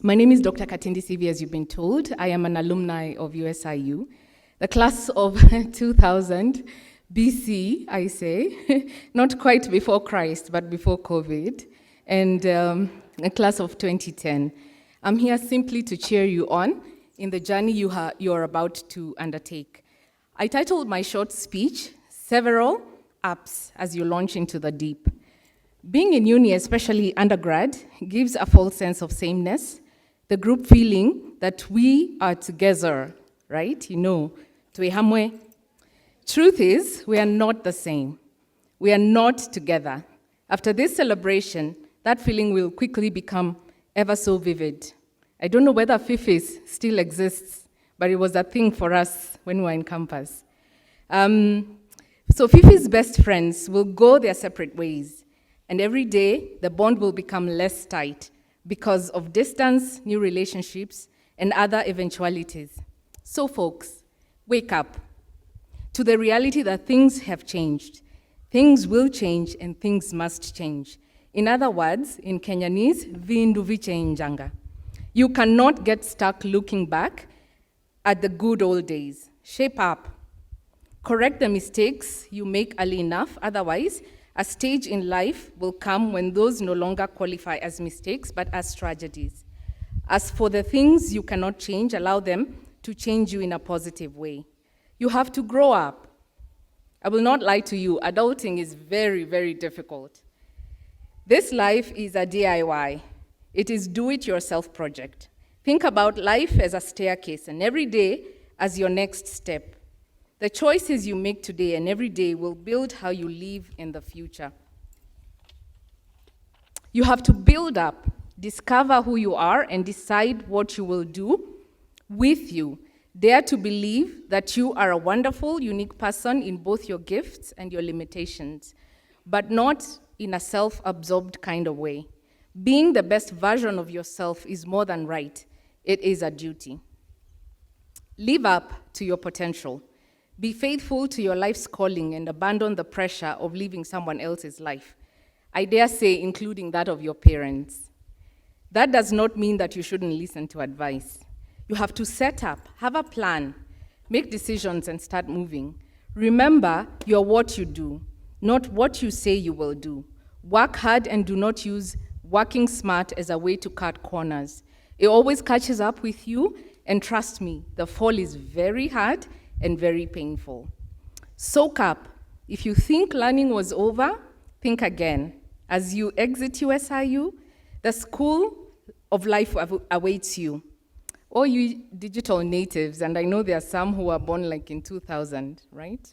My name is Dr. Katindi Sivi, as you've been told. I am an alumni of USIU, the class of 2000 BC, I say, not quite before Christ, but before COVID, and a class of 2010. I'm here simply to cheer you on in the journey you are about to undertake. I titled my short speech, Several Ups as you launch into the deep. Being in uni, especially undergrad, gives a false sense of sameness, the group feeling that we are together, right? You know, tuihamwe. Truth is, we are not the same. We are not together. After this celebration, that feeling will quickly become ever so vivid. I don't know whether FIFIs still exists, but it was a thing for us when we were in campus. So FIFI's best friends will go their separate ways, and every day the bond will become less tight because of distance, new relationships, and other eventualities. So folks, wake up to the reality that things have changed. Things will change and things must change. In other words, in Kenyanese, vindu vichenjanga. You cannot get stuck looking back at the good old days. Shape up. Correct the mistakes you make early enough, otherwise, a stage in life will come when those no longer qualify as mistakes, but as tragedies. As for the things you cannot change, allow them to change you in a positive way. You have to grow up. I will not lie to you, adulting is very, very difficult. This life is a DIY. It is do-it-yourself project. Think about life as a staircase and every day as your next step. The choices you make today and every day will build how you live in the future. You have to build up, discover who you are, and decide what you will do with you. Dare to believe that you are a wonderful, unique person in both your gifts and your limitations, but not in a self-absorbed kind of way. Being the best version of yourself is more than right. It is a duty. Live up to your potential. Be faithful to your life's calling and abandon the pressure of living someone else's life. I dare say, including that of your parents. That does not mean that you shouldn't listen to advice. You have to set up, have a plan, make decisions, and start moving. Remember, you're what you do, not what you say you will do. Work hard and do not use working smart as a way to cut corners. It always catches up with you, and trust me, the fall is very hard and very painful. Soak up. If you think learning was over, think again. As you exit USIU, the school of life awaits you. All you digital natives, and I know there are some who were born like in 2000, right?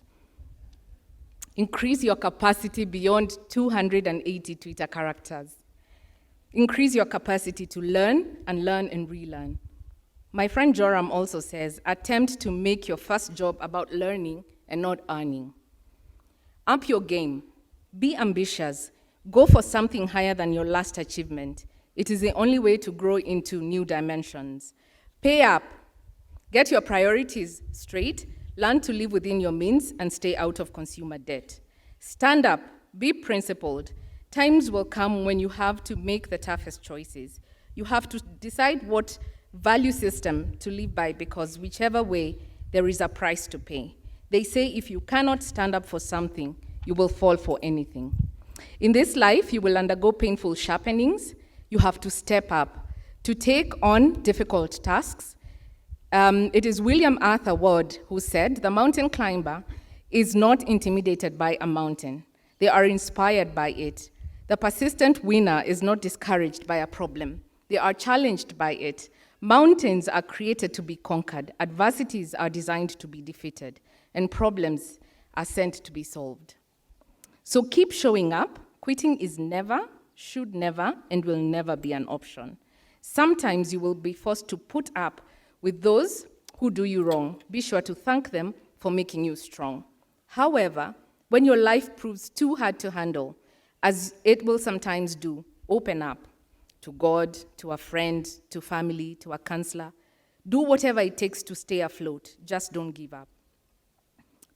Increase your capacity beyond 280 Twitter characters. Increase your capacity to learn and relearn. My friend Joram also says, attempt to make your first job about learning and not earning. Up your game. Be ambitious. Go for something higher than your last achievement. It is the only way to grow into new dimensions. Pay up. Get your priorities straight. Learn to live within your means and stay out of consumer debt. Stand up. Be principled. Times will come when you have to make the toughest choices. You have to decide what value system to live by, because whichever way, there is a price to pay. They say if you cannot stand up for something, you will fall for anything. In this life, you will undergo painful sharpenings. You have to step up to take on difficult tasks. It is William Arthur Ward who said, the mountain climber is not intimidated by a mountain. They are inspired by it. The persistent winner is not discouraged by a problem. They are challenged by it. Mountains are created to be conquered. Adversities are designed to be defeated. And problems are sent to be solved. So keep showing up. Quitting is never, should never, and will never be an option. Sometimes you will be forced to put up with those who do you wrong. Be sure to thank them for making you strong. However, when your life proves too hard to handle, as it will sometimes do, open up to God, to a friend, to family, to a counselor. Do whatever it takes to stay afloat. Just don't give up.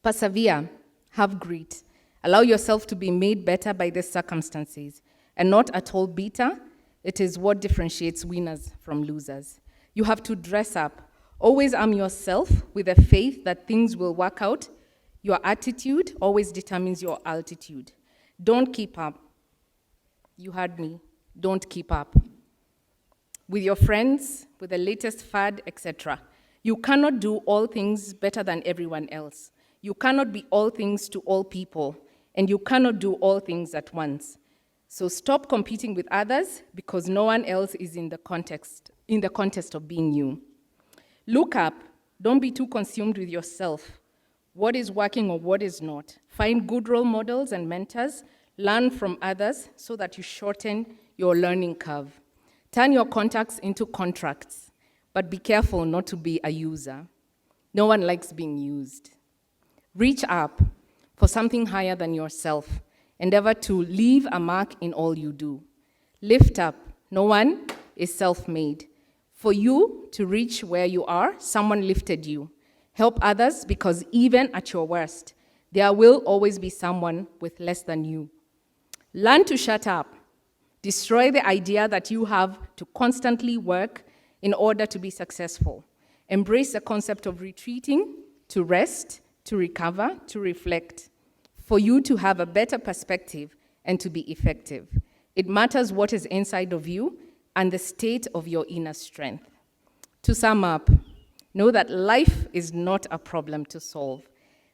Persevere. Have grit. Allow yourself to be made better by the circumstances and not at all bitter It is what differentiates winners from losers. You have to dress up. Always arm yourself with a faith that things will work out. Your attitude always determines your altitude. Don't keep up. You heard me. Don't keep up with your friends, with the latest fad, etc. You cannot do all things better than everyone else. You cannot be all things to all people, and you cannot do all things at once. So stop competing with others because no one else is in the contest of being you. Look up. Don't be too consumed with yourself. What is working or what is not. Find good role models and mentors. Learn from others so that you shorten your learning curve. Turn your contacts into contracts, but be careful not to be a user. No one likes being used. Reach up for something higher than yourself. Endeavor to leave a mark in all you do. Lift up. No one is self-made. For you to reach where you are, someone lifted you. Help others because even at your worst, there will always be someone with less than you. Learn to shut up. Destroy the idea that you have to constantly work in order to be successful. Embrace the concept of retreating, to rest, to recover, to reflect, for you to have a better perspective and to be effective. It matters what is inside of you and the state of your inner strength. To sum up, know that life is not a problem to solve,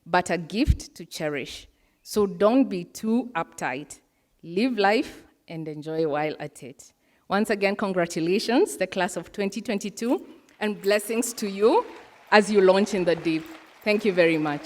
but a gift to cherish. So don't be too uptight. Live life and enjoy while at it. Once again, congratulations, the class of 2022, and blessings to you as you launch in the deep. Thank you very much.